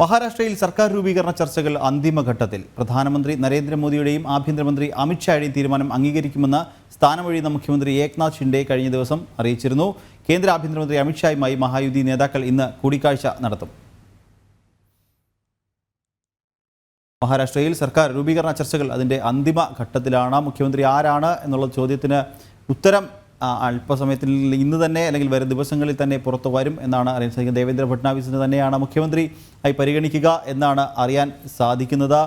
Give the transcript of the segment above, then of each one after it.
മഹാരാഷ്ട്രയിൽ സർക്കാർ രൂപീകരണ ചർച്ചകൾ അന്തിമഘട്ടത്തിൽ. പ്രധാനമന്ത്രി നരേന്ദ്രമോദിയുടെയും ആഭ്യന്തരമന്ത്രി അമിത്ഷായുടെയും തീരുമാനം അംഗീകരിക്കുമെന്ന് സ്ഥാനമൊഴിയുന്ന മുഖ്യമന്ത്രി ഏക്നാഥ് ഷിൻഡെ കഴിഞ്ഞ ദിവസം അറിയിച്ചിരുന്നു. കേന്ദ്ര ആഭ്യന്തരമന്ത്രി അമിത്ഷായുമായി മഹായുതി നേതാക്കൾ ഇന്ന് കൂടിക്കാഴ്ച നടത്തും. മഹാരാഷ്ട്രയിൽ സർക്കാർ രൂപീകരണ ചർച്ചകൾ അതിൻ്റെ അന്തിമ ഘട്ടത്തിലാണ്. മുഖ്യമന്ത്രി ആരാണ് എന്നുള്ള ചോദ്യത്തിന് ഉത്തരം അല്പസമയത്തിൽ ഇന്ന് തന്നെ അല്ലെങ്കിൽ വരും ദിവസങ്ങളിൽ തന്നെ പുറത്തു വരും എന്നാണ് അറിയാൻ സാധിക്കുന്നത്. ദേവേന്ദ്ര ഫട്നാവിസിനെ തന്നെയാണ് മുഖ്യമന്ത്രി ആയി പരിഗണിക്കുക എന്നാണ് അറിയാൻ സാധിക്കുന്നത്.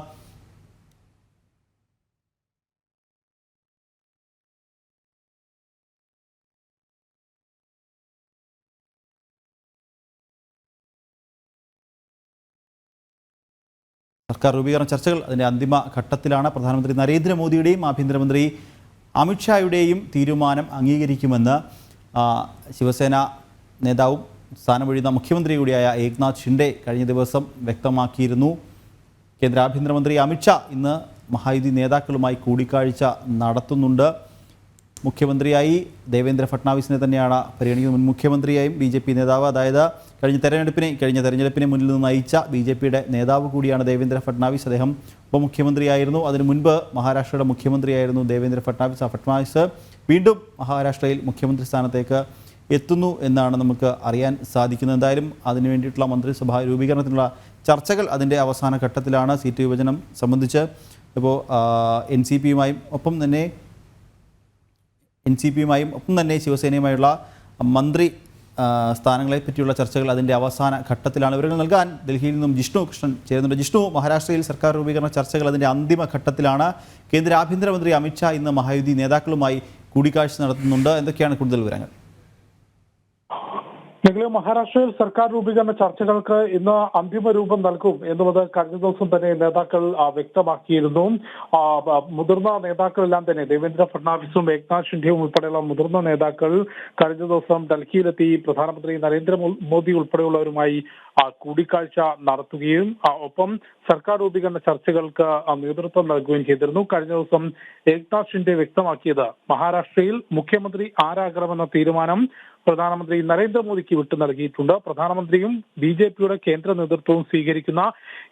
സർക്കാർ രൂപീകരണ ചർച്ചകൾ അതിൻ്റെ അന്തിമ ഘട്ടത്തിലാണ്. പ്രധാനമന്ത്രി നരേന്ദ്രമോദിയുടെയും ആഭ്യന്തരമന്ത്രി അമിത്ഷായുടെയും തീരുമാനം അംഗീകരിക്കുമെന്ന് ശിവസേന നേതാവും സ്ഥാനമൊഴിയുന്ന മുഖ്യമന്ത്രി കൂടിയായ ഏക്നാഥ് ഷിൻഡെ കഴിഞ്ഞ ദിവസം വ്യക്തമാക്കിയിരുന്നു. കേന്ദ്ര ആഭ്യന്തരമന്ത്രി അമിത്ഷാ ഇന്ന് മഹായുതി നേതാക്കളുമായി കൂടിക്കാഴ്ച നടത്തുന്നുണ്ട്. മുഖ്യമന്ത്രിയായി ദേവേന്ദ്ര ഫട്നാവിസിനെ തന്നെയാണ് പരിഗണിക്കുന്നത്. മുൻ മുഖ്യമന്ത്രിയായും BJP നേതാവ്, അതായത് കഴിഞ്ഞ തെരഞ്ഞെടുപ്പിനെ മുന്നിൽ നിന്ന് നയിച്ച BJPയുടെ നേതാവ് കൂടിയാണ് ദേവേന്ദ്ര ഫട്നാവിസ്. അദ്ദേഹം ഉപമുഖ്യമന്ത്രിയായിരുന്നു. അതിനു മുൻപ് മഹാരാഷ്ട്രയുടെ മുഖ്യമന്ത്രിയായിരുന്നു ദേവേന്ദ്ര ഫട്നാവിസ്. ആ ഫട്നാവിസ് വീണ്ടും മഹാരാഷ്ട്രയിൽ മുഖ്യമന്ത്രി സ്ഥാനത്തേക്ക് എത്തുന്നു എന്നാണ് നമുക്ക് അറിയാൻ സാധിക്കുന്നത്. എന്തായാലും അതിനു വേണ്ടിയിട്ടുള്ള മന്ത്രിസഭാ രൂപീകരണത്തിനുള്ള ചർച്ചകൾ അതിൻ്റെ അവസാന ഘട്ടത്തിലാണ്. സീറ്റ് വിഭജനം സംബന്ധിച്ച് ഇപ്പോൾ NCPയുമായും ഒപ്പം തന്നെ ശിവസേനയുമായുള്ള മന്ത്രി സ്ഥാനങ്ങളെ പറ്റിയുള്ള ചർച്ചകൾ അതിൻ്റെ അവസാന ഘട്ടത്തിലാണ്. വിവരങ്ങൾ നൽകാൻ ഡൽഹിയിൽ നിന്നും ജിഷ്ണു കൃഷ്ണൻ ചേരുന്നുണ്ട്. ജിഷ്ണു, മഹാരാഷ്ട്രയിൽ സർക്കാർ രൂപീകരണ ചർച്ചകൾ അതിൻ്റെ അന്തിമ ഘട്ടത്തിലാണ്. കേന്ദ്ര ആഭ്യന്തരമന്ത്രി അമിത്ഷാ ഇന്ന് മഹായുതി നേതാക്കളുമായി കൂടിക്കാഴ്ച നടത്തുന്നുണ്ട്. എന്തൊക്കെയാണ് കൂടുതൽ വിവരങ്ങൾ? മഹാരാഷ്ട്രയിൽ സർക്കാർ രൂപീകരണ ചർച്ചകൾക്ക് ഇന്ന് അന്തിമ രൂപം നൽകും എന്നുള്ളത് കഴിഞ്ഞ ദിവസം തന്നെ നേതാക്കൾ വ്യക്തമാക്കിയിരുന്നു. മുതിർന്ന നേതാക്കളെല്ലാം തന്നെ ദേവേന്ദ്ര ഫട്നാവിസും ഏക്നാഥ് ഷിൻഡെയും ഉൾപ്പെടെയുള്ള മുതിർന്ന നേതാക്കൾ കഴിഞ്ഞ ദിവസം ഡൽഹിയിലെത്തി പ്രധാനമന്ത്രി നരേന്ദ്രമോദി ഉൾപ്പെടെയുള്ളവരുമായി കൂടിക്കാഴ്ച നടത്തുകയും ഒപ്പം സർക്കാർ രൂപീകരണ ചർച്ചകൾക്ക് നേതൃത്വം നൽകുകയും ചെയ്തിരുന്നു. കഴിഞ്ഞ ദിവസം ഏക്നാഥ് ഷിൻഡെ വ്യക്തമാക്കിയത് മഹാരാഷ്ട്രയിൽ മുഖ്യമന്ത്രി ആരാകണമെന്ന തീരുമാനം പ്രധാനമന്ത്രി നരേന്ദ്രമോദിക്ക് വിട്ടു നൽകിയിട്ടുണ്ട്. പ്രധാനമന്ത്രിയും BJPയുടെ കേന്ദ്ര നേതൃത്വവും സ്വീകരിക്കുന്ന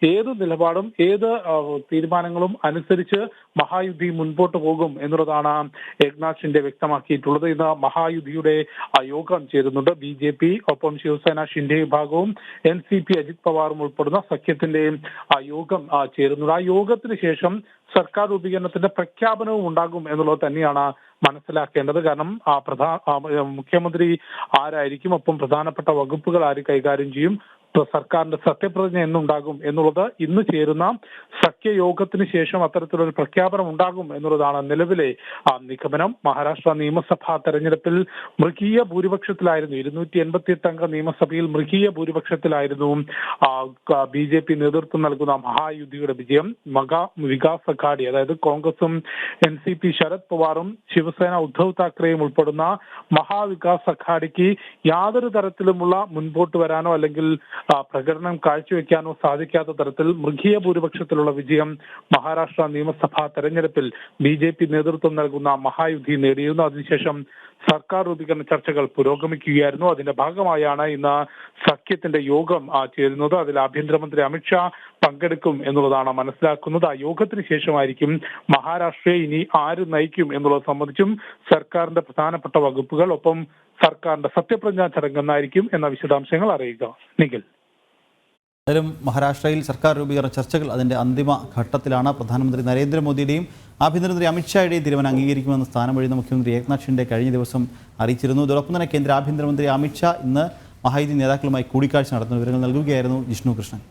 ഏത് നിലപാടും ഏത് തീരുമാനങ്ങളും അനുസരിച്ച് മഹായുദ്ധി മുൻപോട്ട് പോകും എന്നുള്ളതാണ് ഏക്നാഥ് ഷിൻഡെ വ്യക്തമാക്കിയിട്ടുള്ളത്. ഇന്ന് മഹായുദ്ധിയുടെ യോഗം ചേരുന്നുണ്ട്. BJP ഒപ്പം ശിവസേന ഷിൻഡെ വിഭാഗവും NCP അജിത് പവാറും ഉൾപ്പെടുന്ന സഖ്യത്തിന്റെ യോഗം ചേരുന്നുണ്ട്. ആ യോഗത്തിന് ശേഷം സർക്കാർ രൂപീകരണത്തിന്റെ പ്രഖ്യാപനവും ഉണ്ടാകും എന്നുള്ളത് തന്നെയാണ് മനസ്സിലാക്കേണ്ടത്. കാരണം മുഖ്യമന്ത്രി ആരായിരിക്കും, ഒപ്പം പ്രധാനപ്പെട്ട വകുപ്പുകൾ ആര് കൈകാര്യം ചെയ്യും, സർക്കാരിന്റെ സത്യപ്രതിജ്ഞ എന്നുണ്ടാകും എന്നുള്ളത് ഇന്ന് ചേരുന്ന സഖ്യയോഗത്തിന് ശേഷം അത്തരത്തിലൊരു പ്രഖ്യാപനം ഉണ്ടാകും എന്നുള്ളതാണ് നിലവിലെ നിഗമനം. മഹാരാഷ്ട്ര നിയമസഭാ തെരഞ്ഞെടുപ്പിൽ മൃഗീയ ഭൂരിപക്ഷത്തിലായിരുന്നു 288 അംഗ നിയമസഭയിൽ മൃഗീയ ഭൂരിപക്ഷത്തിലായിരുന്നു BJP നേതൃത്വം നൽകുന്ന മഹായുദ്ധിയുടെ വിജയം. വികാസ് അഘാടി, അതായത് കോൺഗ്രസും NCP ശരത് പവാറും ശിവസേന ഉദ്ധവ് താക്കറെയും ഉൾപ്പെടുന്ന മഹാവികാസ് അഘാഡിക്ക് യാതൊരു തരത്തിലുമുള്ള മുൻപോട്ട് വരാനോ അല്ലെങ്കിൽ പ്രകടനം കാഴ്ചവെക്കാനോ സാധിക്കാത്ത തരത്തിൽ മൃഗീയ ഭൂരിപക്ഷത്തിലുള്ള വിജയം മഹാരാഷ്ട്ര നിയമസഭാ തെരഞ്ഞെടുപ്പിൽ BJP നേതൃത്വം നൽകുന്ന മഹായുദ്ധി നേടിയിരുന്നു. അതിനുശേഷം സർക്കാർ രൂപീകരണ ചർച്ചകൾ പുരോഗമിക്കുകയായിരുന്നു. അതിന്റെ ഭാഗമായാണ് ഇന്ന് സഖ്യത്തിന്റെ യോഗം ചേരുന്നത്. അതിൽ ആഭ്യന്തരമന്ത്രി അമിത്ഷാ പങ്കെടുക്കും എന്നുള്ളതാണ് മനസ്സിലാക്കുന്നത്. ആ യോഗത്തിന് ശേഷമായിരിക്കും മഹാരാഷ്ട്രയെ ഇനി ആര് നയിക്കും എന്നുള്ളത് സംബന്ധിച്ചും സർക്കാരിന്റെ പ്രധാനപ്പെട്ട വകുപ്പുകൾ ഒപ്പം സർക്കാരിന്റെ സത്യപ്രതിജ്ഞാ ചടങ്ങെന്നായിരിക്കും എന്ന വിശദാംശങ്ങൾ അറിയുക. നിഖിൽ, മഹാരാഷ്ട്രയിൽ സർക്കാർ രൂപീകരണ ചർച്ചകൾ അതിൻ്റെ അന്തിമ ഘട്ടത്തിലാണ്. പ്രധാനമന്ത്രി നരേന്ദ്രമോദിയുടെയും ആഭ്യന്തരമന്ത്രി അമിത്ഷായുടെയും തീരുമാനം അംഗീകരിക്കുമെന്ന് സ്ഥാനമൊഴിയുന്ന മുഖ്യമന്ത്രി ഏക്നാഥ് ഷിൻഡെ കഴിഞ്ഞ ദിവസം അറിയിച്ചിരുന്നു. ഇതോടൊപ്പം തന്നെ കേന്ദ്ര ആഭ്യന്തരമന്ത്രി അമിത്ഷാ ഇന്ന് മഹായുതി നേതാക്കളുമായി കൂടിക്കാഴ്ച നടത്തുന്ന വിവരങ്ങൾ നൽകുകയായിരുന്നു ജിഷ്ണു കൃഷ്ണൻ.